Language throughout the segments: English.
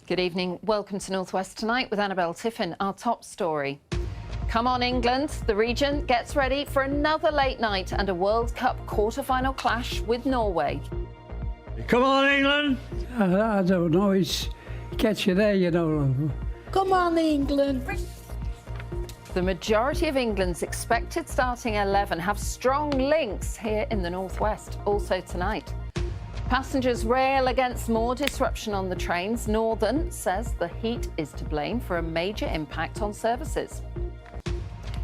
Good evening. Welcome to North West Tonight with Annabelle Tiffin. Our top story. Come on, England. The region gets ready for another late night and a World Cup quarter-final clash with Norway. Come on, England. I don't know. It gets you there, you know. Come on, England. The majority of England's expected starting 11 have strong links here in the northwest. Also tonight, passengers rail against more disruption on the trains. Northern says the heat is to blame for a major impact on services.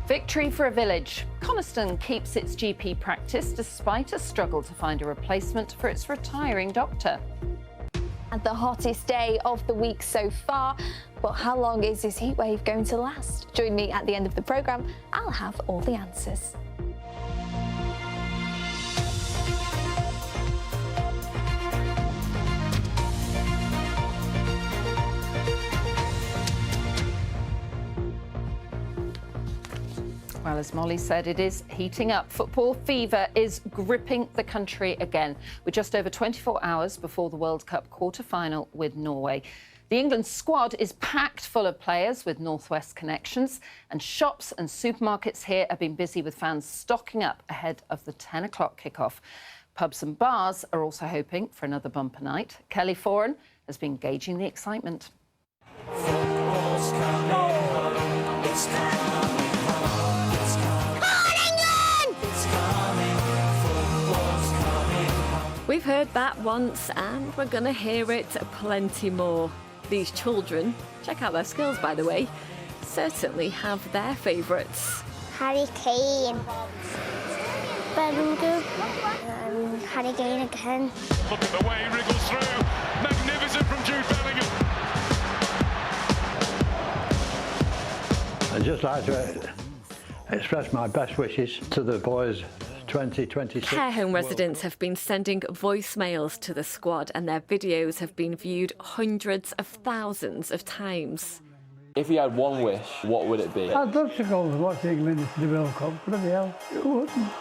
Victory for a village. Conniston keeps its GP practice despite a struggle to find a replacement for its retiring doctor. And the hottest day of the week so far. But how long is this heat wave going to last? Join me at the end of the programme. I'll have all the answers. Well, as Molly said, it is heating up. Football fever is gripping the country again. We're just over 24 hours before the World Cup quarter-final with Norway. The England squad is packed full of players with Northwest connections, and shops and supermarkets here have been busy with fans stocking up ahead of the 10 o'clock kickoff. Pubs and bars are also hoping for another bumper night. Kelly Foran has been gauging the excitement. Football's coming home. It's coming. We've heard that once and we're going to hear it plenty more. These children, check out their skills by the way, certainly have their favourites. Harry Kane, Bellingham, Harry Kane again. Look at the way he wriggles through. Magnificent from Jude Bellingham. I'd just like to express my best wishes to the boys 2026. Care home residents have been sending voicemails to the squad and their videos have been viewed hundreds of thousands of times. If you had one wish, what would it be? I'd love to go and watch England in the World Cup, bloody hell, who wouldn't?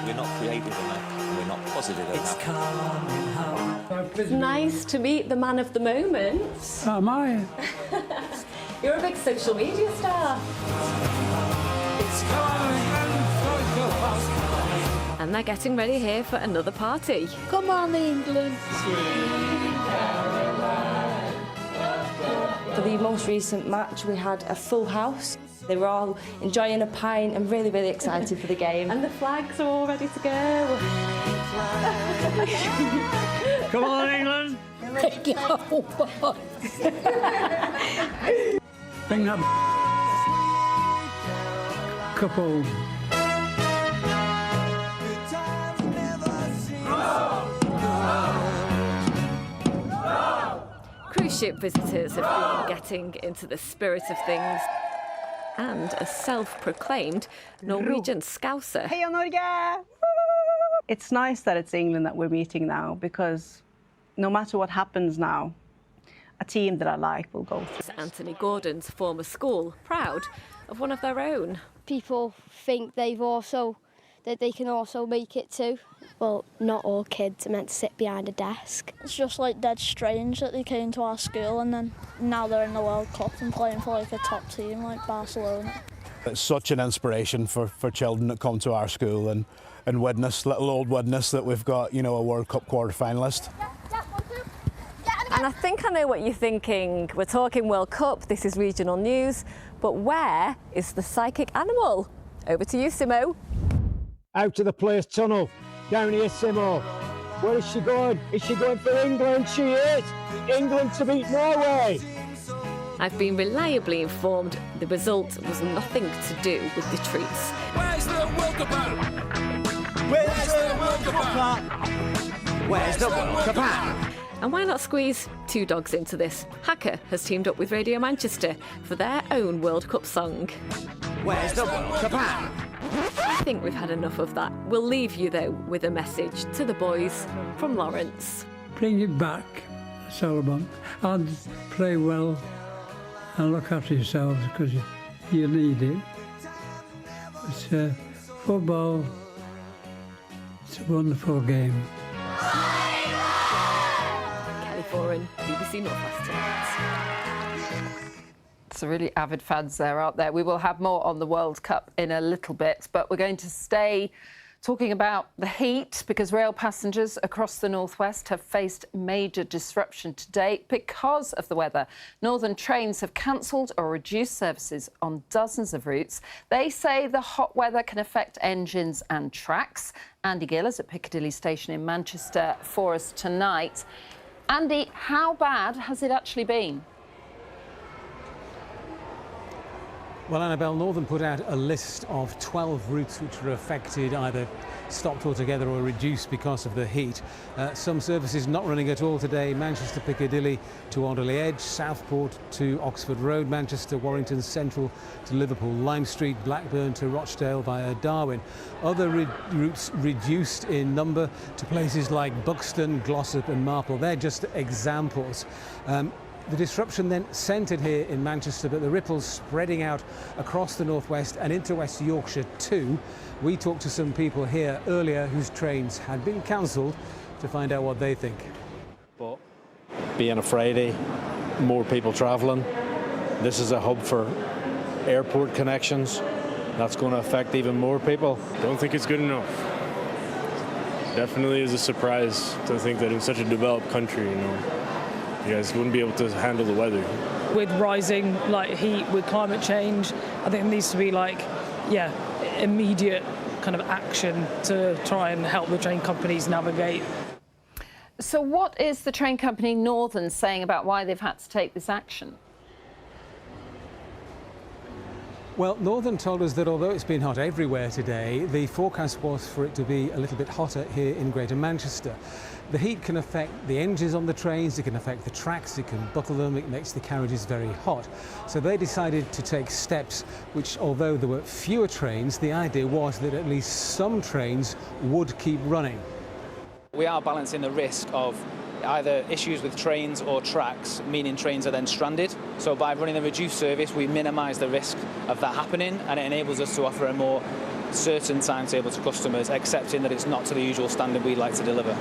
We're not creative enough, we're not positive enough. It's coming home. It's nice to meet the man of the moment. Am I? You're a big social media star. It's coming home. And they're getting ready here for another party. Come on, England. For the most recent match, we had a full house. They were all enjoying a pint and really, really excited for the game. And the flags are all ready to go. Come on, England. Bring that couple. Cruise ship visitors have been getting into the spirit of things. And a self-proclaimed Norwegian Scouser. Heia Norge! It's nice that it's England that we're meeting now because no matter what happens now, a team that I like will go through. Anthony Gordon's former school, proud of one of their own. People think that they can also make it too. Well, not all kids are meant to sit behind a desk. It's just like dead strange that they came to our school and then now they're in the World Cup and playing for like a top team like Barcelona. It's such an inspiration for children that come to our school and witness, little old witness that we've got, you know, a World Cup quarter-finalist. And I think I know what you're thinking. We're talking World Cup, this is regional news, but where is the psychic animal? Over to you, Simo. Out to the players' tunnel. Down here, Simo. Where is she going? Is she going for England? She is! England to beat Norway! I've been reliably informed the result was nothing to do with the treats. Where's the World Cup at? Where's the World Cup at? Where's the World Cup at? And why not squeeze two dogs into this? Hacker has teamed up with Radio Manchester for their own World Cup song. Where's the World Cup at? I think we've had enough of that. We'll leave you, though, with a message to the boys from Lawrence. Bring it back, Solomon, and play well and look after yourselves because you need it. But football, it's a wonderful game. Kelly scoring BBC Northwest tonight. Some really avid fans there, aren't there? We will have more on the World Cup in a little bit, but we're going to stay talking about the heat because rail passengers across the northwest have faced major disruption today because of the weather. Northern trains have cancelled or reduced services on dozens of routes. They say the hot weather can affect engines and tracks. Andy Gill is at Piccadilly Station in Manchester for us tonight. Andy, how bad has it actually been? Well, Annabelle, Northern put out a list of 12 routes which were affected, either stopped altogether or reduced because of the heat. Some services not running at all today: Manchester Piccadilly to Alderley Edge, Southport to Oxford Road, Manchester Warrington Central to Liverpool Lime Street, Blackburn to Rochdale via Darwin. Other routes reduced in number to places like Buxton, Glossop and Marple. They're just examples. The disruption then centred here in Manchester, but the ripples spreading out across the northwest and into West Yorkshire too. We talked to some people here earlier whose trains had been cancelled to find out what they think. But being a Friday, more people travelling. This is a hub for airport connections. That's going to affect even more people. Don't think it's good enough. Definitely is a surprise to think that in such a developed country, you guys wouldn't be able to handle the weather. With rising heat, with climate change, I think there needs to be immediate kind of action to try and help the train companies navigate. So what is the train company Northern saying about why they've had to take this action? Well, Northern told us that although it's been hot everywhere today, the forecast was for it to be a little bit hotter here in Greater Manchester. The heat can affect the engines on the trains, it can affect the tracks, it can buckle them, it makes the carriages very hot. So they decided to take steps which, although there were fewer trains, the idea was that at least some trains would keep running. We are balancing the risk of either issues with trains or tracks, meaning trains are then stranded. So by running a reduced service, we minimise the risk of that happening, and it enables us to offer a more certain timetable to customers, accepting that it's not to the usual standard we like to deliver.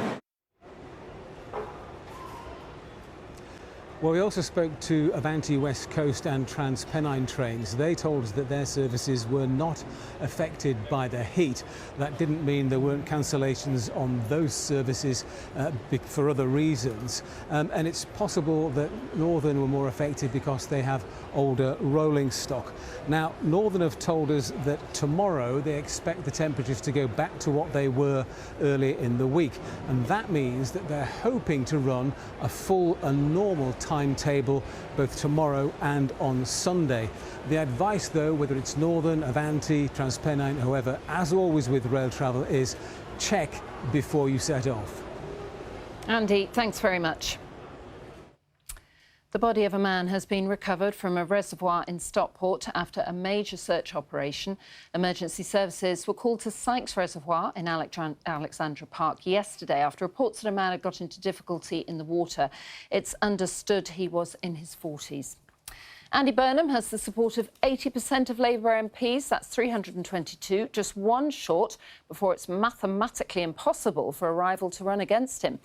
Well, we also spoke to Avanti West Coast and Transpennine trains. They told us that their services were not affected by the heat. That didn't mean there weren't cancellations on those services for other reasons. And it's possible that Northern were more affected because they have older rolling stock. Now, Northern have told us that tomorrow they expect the temperatures to go back to what they were earlier in the week. And that means that they're hoping to run a full and normal timetable both tomorrow and on Sunday. The advice, though, whether it's Northern, Avanti, Transpennine, whoever, as always with rail travel, is check before you set off. Andy, thanks very much. The body of a man has been recovered from a reservoir in Stockport after a major search operation. Emergency services were called to Sykes Reservoir in Alexandra Park yesterday after reports that a man had got into difficulty in the water. It's understood he was in his 40s. Andy Burnham has the support of 80% of Labour MPs. That's 322, just one short before it's mathematically impossible for a rival to run against him.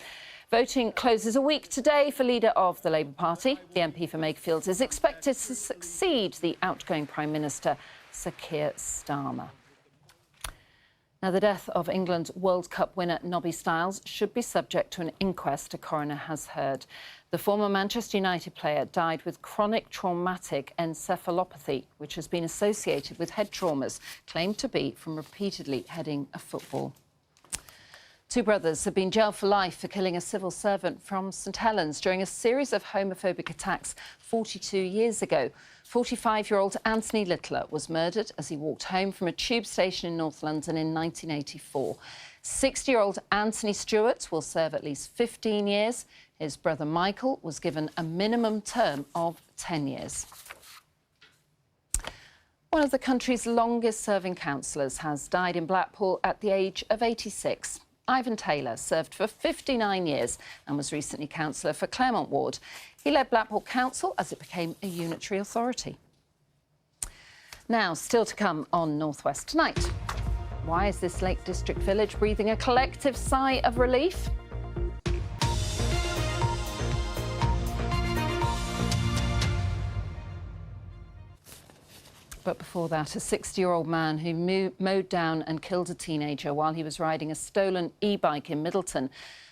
Voting closes a week today for leader of the Labour Party. The MP for Makerfield is expected to succeed the outgoing Prime Minister, Sir Keir Starmer. Now, the death of England's World Cup winner Nobby Stiles should be subject to an inquest, a coroner has heard. The former Manchester United player died with chronic traumatic encephalopathy, which has been associated with head traumas claimed to be from repeatedly heading a football. Two brothers have been jailed for life for killing a civil servant from St Helens during a series of homophobic attacks 42 years ago. 45-year-old Anthony Littler was murdered as he walked home from a tube station in North London in 1984. 60-year-old Anthony Stewart will serve at least 15 years. His brother Michael was given a minimum term of 10 years. One of the country's longest-serving councillors has died in Blackpool at the age of 86. Ivan Taylor served for 59 years and was recently councillor for Claremont Ward. He led Blackpool Council as it became a unitary authority. Now, still to come on North West Tonight. Why is this Lake District village breathing a collective sigh of relief? But before that, a 60-year-old man who mowed down and killed a teenager while he was riding a stolen e-bike in Middleton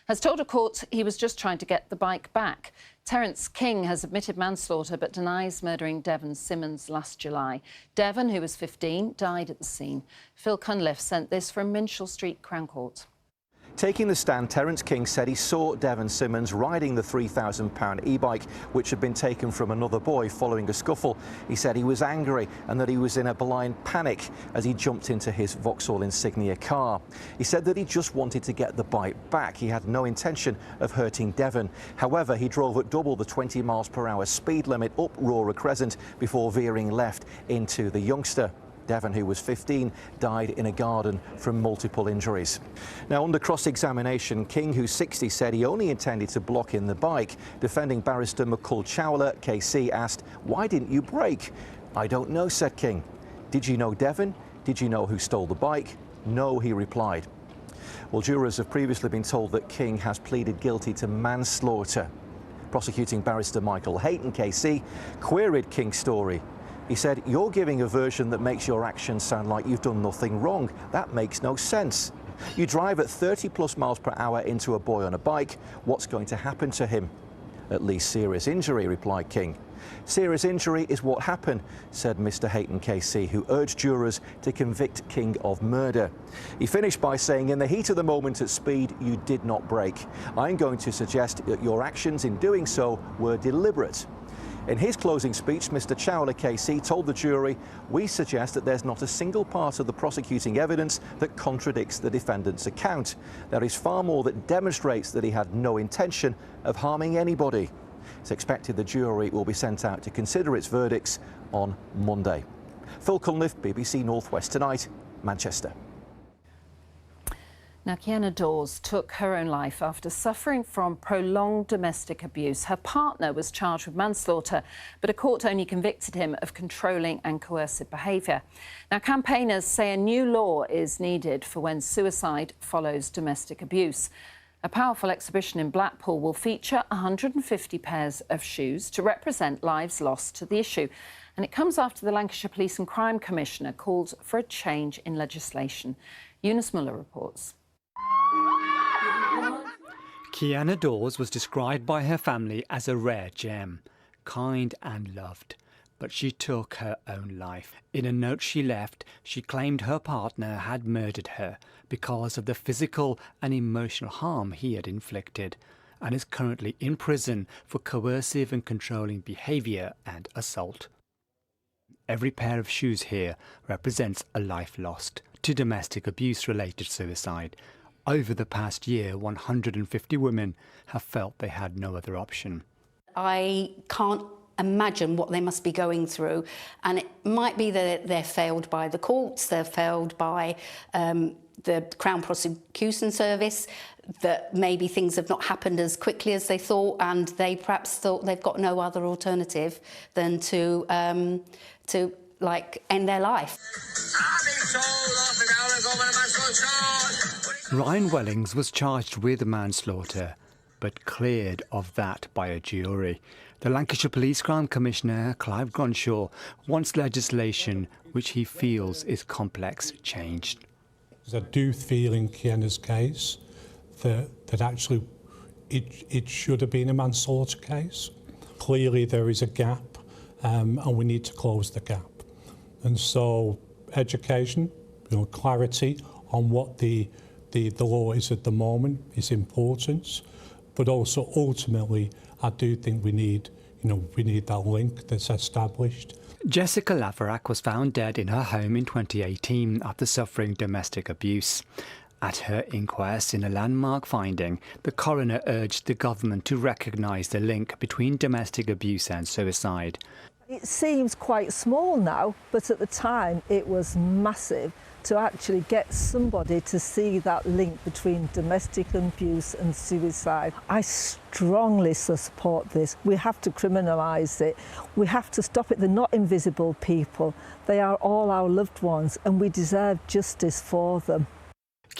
has told a court he was just trying to get the bike back. Terence King has admitted manslaughter but denies murdering Devon Simmons last July. Devon, who was 15, died at the scene. Phil Cunliffe sent this from Minshall Street Crown Court. Taking the stand, Terence King said he saw Devon Simmons riding the £3,000 e-bike, which had been taken from another boy following a scuffle. He said he was angry and that he was in a blind panic as he jumped into his Vauxhall Insignia car. He said that he just wanted to get the bike back. He had no intention of hurting Devon. However, he drove at double the 20 miles per hour speed limit up Roarer Crescent before veering left into the youngster. Devon, who was 15, died in a garden from multiple injuries. Now, under cross-examination, King, who's 60, said he only intended to block in the bike. Defending barrister McCull Chowler, KC, asked, "Why didn't you brake?" "I don't know," said King. "Did you know Devon? Did you know who stole the bike?" "No," he replied. Well, jurors have previously been told that King has pleaded guilty to manslaughter. Prosecuting barrister Michael Hayton, KC, queried King's story. He said, "You're giving a version that makes your actions sound like you've done nothing wrong. That makes no sense. You drive at 30+ miles per hour into a boy on a bike. What's going to happen to him?" "At least serious injury," replied King. "Serious injury is what happened," said Mr. Hayton, KC, who urged jurors to convict King of murder. He finished by saying, "In the heat of the moment at speed, you did not brake. I'm going to suggest that your actions in doing so were deliberate." In his closing speech, Mr. Chowler, KC, told the jury, "We suggest that there's not a single part of the prosecuting evidence that contradicts the defendant's account. There is far more that demonstrates that he had no intention of harming anybody." It's expected the jury will be sent out to consider its verdicts on Monday. Phil Cunliffe, BBC North West Tonight, Manchester. Now, Kiana Dawes took her own life after suffering from prolonged domestic abuse. Her partner was charged with manslaughter, but a court only convicted him of controlling and coercive behaviour. Now, campaigners say a new law is needed for when suicide follows domestic abuse. A powerful exhibition in Blackpool will feature 150 pairs of shoes to represent lives lost to the issue. And it comes after the Lancashire Police and Crime Commissioner called for a change in legislation. Eunice Muller reports. Kiana Dawes was described by her family as a rare gem, kind and loved. But she took her own life. In a note she left, she claimed her partner had murdered her because of the physical and emotional harm he had inflicted, and is currently in prison for coercive and controlling behaviour and assault. Every pair of shoes here represents a life lost to domestic abuse-related suicide. Over the past year, 150 women have felt they had no other option. I can't imagine what they must be going through, and it might be that they're failed by the courts, they're failed by the Crown Prosecution Service, that maybe things have not happened as quickly as they thought, and they perhaps thought they've got no other alternative than to end their life. Ryan Wellings was charged with manslaughter, but cleared of that by a jury. The Lancashire Police Crime Commissioner, Clive Gronshaw, wants legislation which he feels is complex changed. I do feel in Kiana's case that actually it should have been a manslaughter case. Clearly there is a gap and we need to close the gap. And so education, clarity on what the law is at the moment is important, but also ultimately I do think we need that link that's established. Jessica Laverack was found dead in her home in 2018 after suffering domestic abuse. At her inquest in a landmark finding, the coroner urged the government to recognise the link between domestic abuse and suicide. It seems quite small now, but at the time it was massive to actually get somebody to see that link between domestic abuse and suicide. I strongly support this. We have to criminalise it. We have to stop it. They're not invisible people. They are all our loved ones and we deserve justice for them.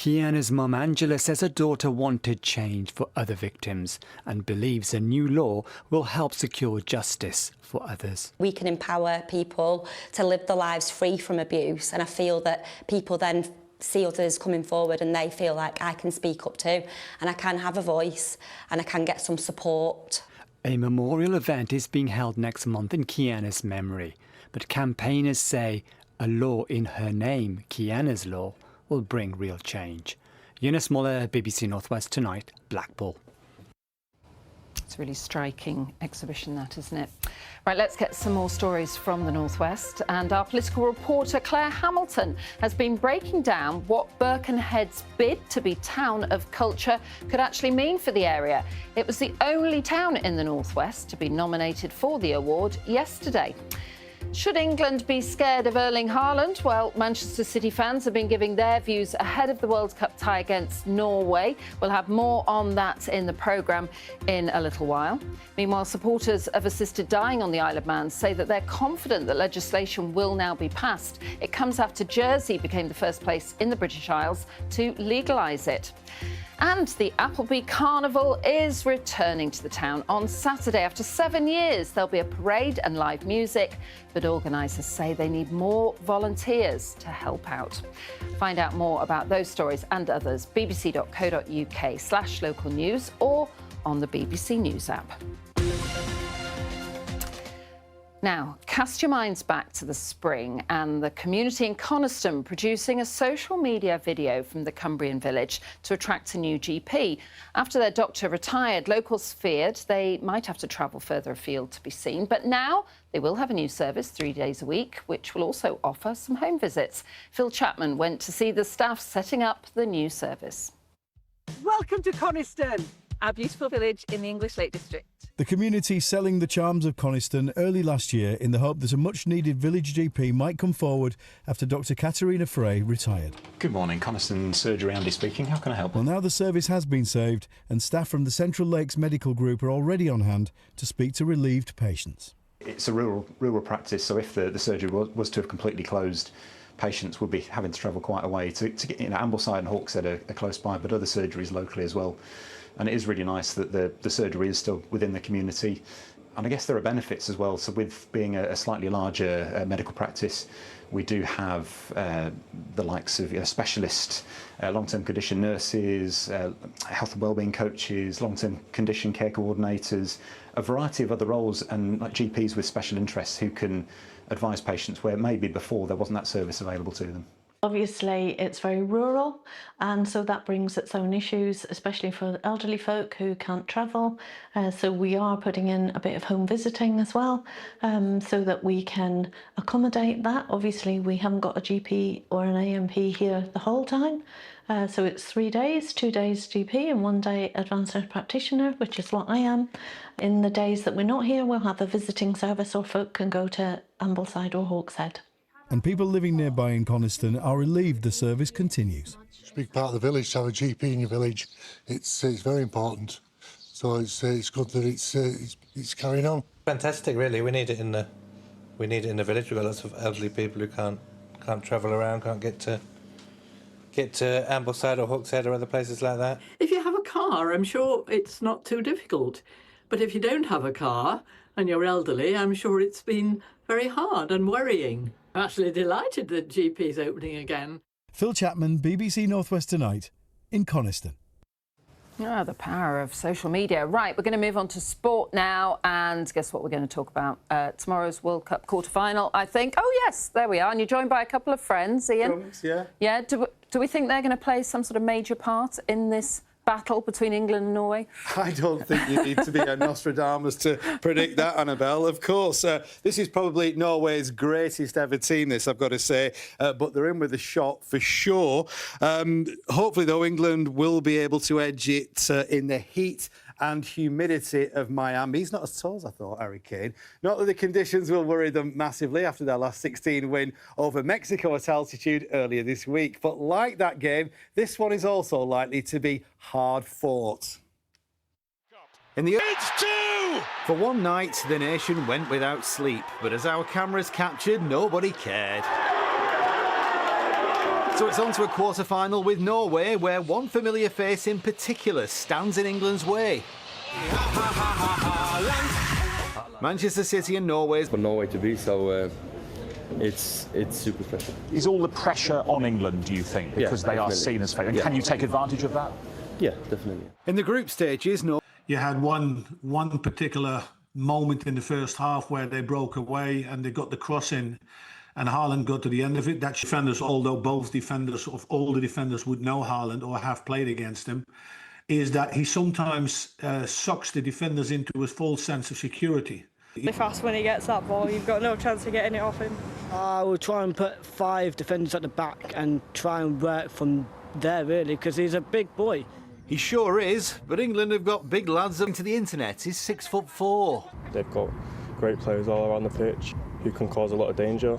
Kiana's mum Angela says her daughter wanted change for other victims and believes a new law will help secure justice for others. We can empower people to live their lives free from abuse, and I feel that people then see others coming forward and they feel like I can speak up too, and I can have a voice and I can get some support. A memorial event is being held next month in Kiana's memory, but campaigners say a law in her name, Kiana's Law, will bring real change. Eunice Muller, BBC Northwest Tonight, Blackpool. It's a really striking exhibition, that, isn't it? Right, let's get some more stories from the Northwest. And our political reporter, Claire Hamilton, has been breaking down what Birkenhead's bid to be Town of Culture could actually mean for the area. It was the only town in the Northwest to be nominated for the award yesterday. Should England be scared of Erling Haaland? Well, Manchester City fans have been giving their views ahead of the World Cup tie against Norway. We'll have more on that in the programme in a little while. Meanwhile, supporters of assisted dying on the Isle of Man say that they're confident that legislation will now be passed. It comes after Jersey became the first place in the British Isles to legalise it. And the Appleby Carnival is returning to the town on Saturday. After 7 years, there'll be a parade and live music, but organisers say they need more volunteers to help out. Find out more about those stories and others, bbc.co.uk/local news or on the BBC News app. Now, cast your minds back to the spring and the community in Conniston producing a social media video from the Cumbrian village to attract a new GP. After their doctor retired, locals feared they might have to travel further afield to be seen. But now they will have a new service 3 days a week, which will also offer some home visits. Phil Chapman went to see the staff setting up the new service. Welcome to Conniston, our beautiful village in the English Lake District. The community selling the charms of Conniston early last year in the hope that a much-needed village GP might come forward after Dr Katerina Frey retired. Good morning, Conniston Surgery, Andy speaking. How can I help? Well, now the service has been saved and staff from the Central Lakes Medical Group are already on hand to speak to relieved patients. It's a rural practice, so if the surgery was to have completely closed, patients would be having to travel quite a way to get, Ambleside and Hawkshead are close by, but other surgeries locally as well. And it is really nice that the surgery is still within the community. And I guess there are benefits as well. So with being a slightly larger medical practice, we do have the likes of specialist long-term condition nurses, health and wellbeing coaches, long-term condition care coordinators, a variety of other roles, and like GPs with special interests who can advise patients where maybe before there wasn't that service available to them. Obviously it's very rural, and so that brings its own issues, especially for elderly folk who can't travel. So we are putting in a bit of home visiting as well, so that we can accommodate that. Obviously we haven't got a GP or an AMP here the whole time. So it's 3 days, 2 days GP and 1 day advanced nurse practitioner, which is what I am. In the days that we're not here, we'll have a visiting service, or folk can go to Ambleside or Hawkshead. And people living nearby in Conniston are relieved the service continues. It's a big part of the village to have a GP in your village. It's very important. So it's good that it's carrying on. Fantastic, really. We need it in the village. We've got lots of elderly people who can't travel around, can't get to Ambleside or Hawkshead or other places like that. If you have a car, I'm sure it's not too difficult. But if you don't have a car and you're elderly, I'm sure it's been very hard and worrying. I'm actually delighted that GP is opening again. Phil Chapman, BBC Northwest Tonight, in Conniston. Oh, the power of social media. Right, we're going to move on to sport now, and guess what we're going to talk about? Tomorrow's World Cup quarter-final, I think. Oh, yes, there we are. And you're joined by a couple of friends, Ian. Drums, yeah. Yeah, do we think they're going to play some sort of major part in this battle between England and Norway? I don't think you need to be a Nostradamus to predict that, Annabelle. Of course, this is probably Norway's greatest ever team, this, I've got to say, but they're in with a shot for sure. Hopefully, though, England will be able to edge it in the heat and humidity of Miami. He's not as tall as I thought, Harry Kane. Not that the conditions will worry them massively after their last 16 win over Mexico at altitude earlier this week. But like that game, this one is also likely to be hard fought. It's two! For one night, the nation went without sleep, but as our cameras captured, nobody cared. So it's on to a quarter-final with Norway, where one familiar face in particular stands in England's way. Manchester City and Norway. For Norway to be so, it's super special. Is all the pressure on England, do you think, because they are seen as favourites? Can you take advantage of that? Yeah, definitely. In the group stages, You had one particular moment in the first half where they broke away and they got the cross in, and Haaland got to the end of it. That defenders, although both defenders of all the defenders would know Haaland or have played against him, is that he sometimes sucks the defenders into a false sense of security. Really fast when he gets that ball, you've got no chance of getting it off him. I will try and put 5 defenders at the back and try and work from there, really, because he's a big boy. He sure is, but England have got big lads up to the internet. He's 6'4". They've got great players all around the pitch who can cause a lot of danger.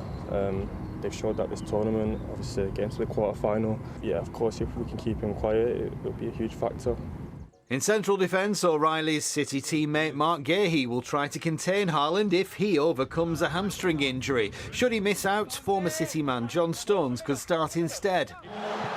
They've showed that this tournament, obviously getting to the quarter-final. Yeah, of course, if we can keep him quiet, it'll be a huge factor. In central defence, O'Reilly's City teammate Mark Gahey will try to contain Haaland if he overcomes a hamstring injury. Should he miss out, former City man John Stones could start instead.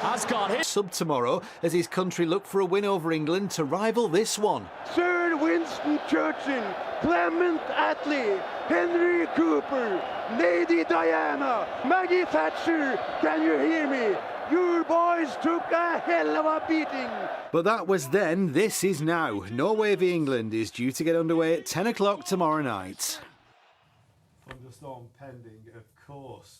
Has got hit. Sub tomorrow as his country look for a win over England to rival this one. Sir Winston Churchill, Clement Attlee, Henry Cooper, Lady Diana, Maggie Thatcher, can you hear me? Your boys took a hell of a beating. But that was then, this is now. Norway v England is due to get underway at 10 o'clock tomorrow night. Thunderstorm pending, of course.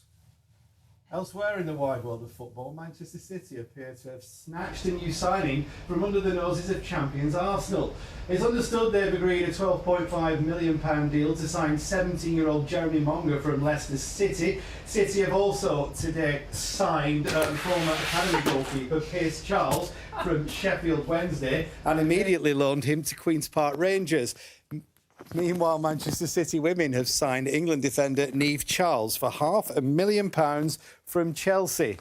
Elsewhere in the wide world of football, Manchester City appear to have snatched a new signing from under the noses of champions Arsenal. It's understood they've agreed a £12.5 million deal to sign 17-year-old Jeremy Monga from Leicester City. City have also today signed former academy goalkeeper Piers Charles from Sheffield Wednesday and immediately loaned him to Queen's Park Rangers. Meanwhile, Manchester City women have signed England defender Niamh Charles for £500,000 from Chelsea.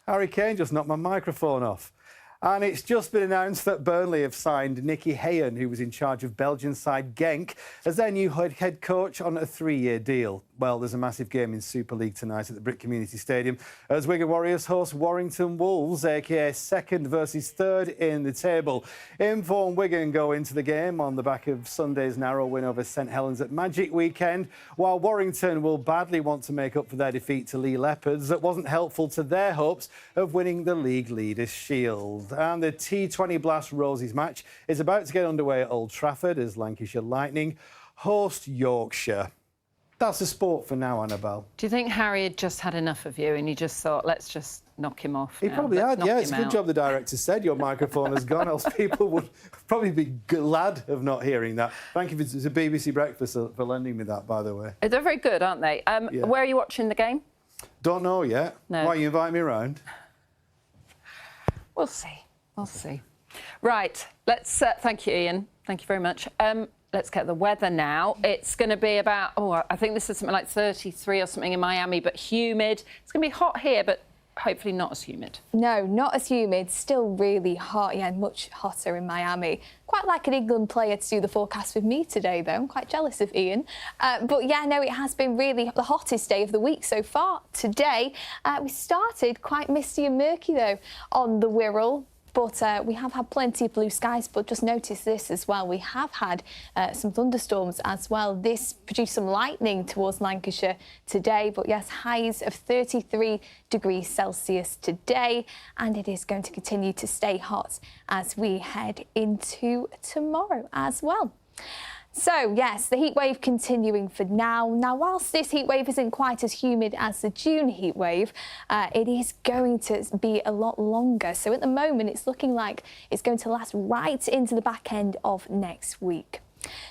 Harry Kane just knocked my microphone off. And it's just been announced that Burnley have signed Nicky Hayen, who was in charge of Belgian side Genk, as their new head coach on a 3-year deal. Well, there's a massive game in Super League tonight at the Brick Community Stadium as Wigan Warriors host Warrington Wolves, a.k.a. second versus third in the table. Inform Wigan go into the game on the back of Sunday's narrow win over St Helens at Magic Weekend, while Warrington will badly want to make up for their defeat to Lee Leopards that wasn't helpful to their hopes of winning the League Leaders' Shield. And the T20 Blast Roses match is about to get underway at Old Trafford as Lancashire Lightning host Yorkshire. That's the sport for now, Annabelle. Do you think Harry had just had enough of you and he just thought, let's just knock him off? He probably had, yeah. It's a good job the director said your microphone has gone, else people would probably be glad of not hearing that. Thank you to BBC Breakfast for lending me that, by the way. They're very good, aren't they? Yeah. Where are you watching the game? Don't know yet. No. Why, you invite me around? We'll see. We'll see. Right, let's... thank you, Ian. Thank you very much. Let's get the weather now. It's going to be about, I think this is something like 33 or something in Miami, but humid. It's going to be hot here, but hopefully not as humid. No, not as humid. Still really hot, yeah, much hotter in Miami. Quite like an England player to do the forecast with me today, though. I'm quite jealous of Ian. But yeah, no, it has been really the hottest day of the week so far. Today, we started quite misty and murky, though, on the Wirral. But we have had plenty of blue skies, but just notice this as well. We have had some thunderstorms as well. This produced some lightning towards Lancashire today. But yes, highs of 33 degrees Celsius today. And it is going to continue to stay hot as we head into tomorrow as well. So, yes, the heat wave continuing for now. Now, whilst this heat wave isn't quite as humid as the June heat wave, it is going to be a lot longer. So, at the moment, it's looking like it's going to last right into the back end of next week.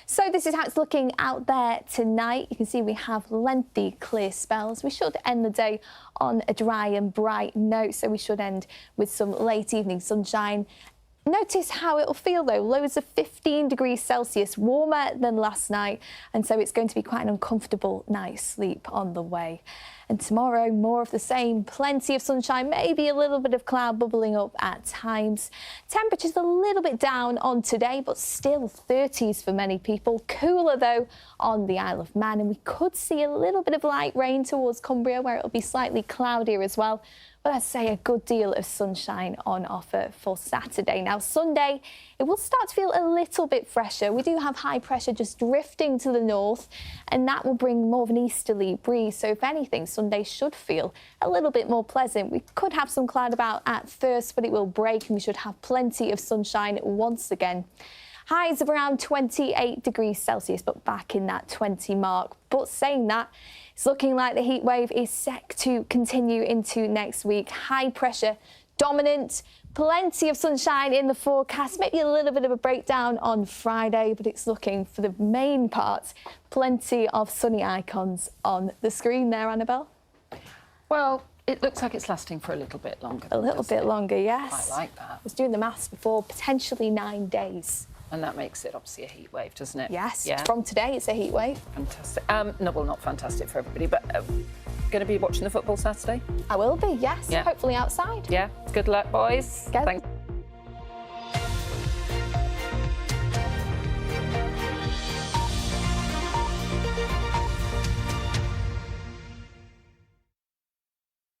So this is how it's looking out there tonight. You can see we have lengthy clear spells. We should end the day on a dry and bright note. So we should end with some late evening sunshine. Notice how it'll feel though, lows of 15 degrees Celsius, warmer than last night, and so it's going to be quite an uncomfortable night's sleep on the way. And tomorrow, more of the same, plenty of sunshine, maybe a little bit of cloud bubbling up at times. Temperatures a little bit down on today, but still 30s for many people. Cooler though on the Isle of Man, and we could see a little bit of light rain towards Cumbria where it'll be slightly cloudier as well. But I'd say a good deal of sunshine on offer for Saturday. Now, Sunday, it will start to feel a little bit fresher. We do have high pressure just drifting to the north, and that will bring more of an easterly breeze. So if anything, Sunday should feel a little bit more pleasant. We could have some cloud about at first, but it will break and we should have plenty of sunshine once again. Highs of around 28 degrees Celsius, but back in that 20 mark. But saying that, it's looking like the heat wave is set to continue into next week. High pressure dominant, plenty of sunshine in the forecast, maybe a little bit of a breakdown on Friday, but it's looking for the main part, plenty of sunny icons on the screen there, Annabelle. Well, it looks like it's lasting for a little bit longer. A little bit longer, yes. I like that. I was doing the maths before, potentially 9 days. And that makes it obviously a heat wave, doesn't it? Yes, yeah. From today it's a heat wave. Fantastic. No, well, not fantastic for everybody, but going to be watching the football Saturday? I will be, yes. Yeah. Hopefully outside. Yeah. Good luck, boys. Good. Thanks.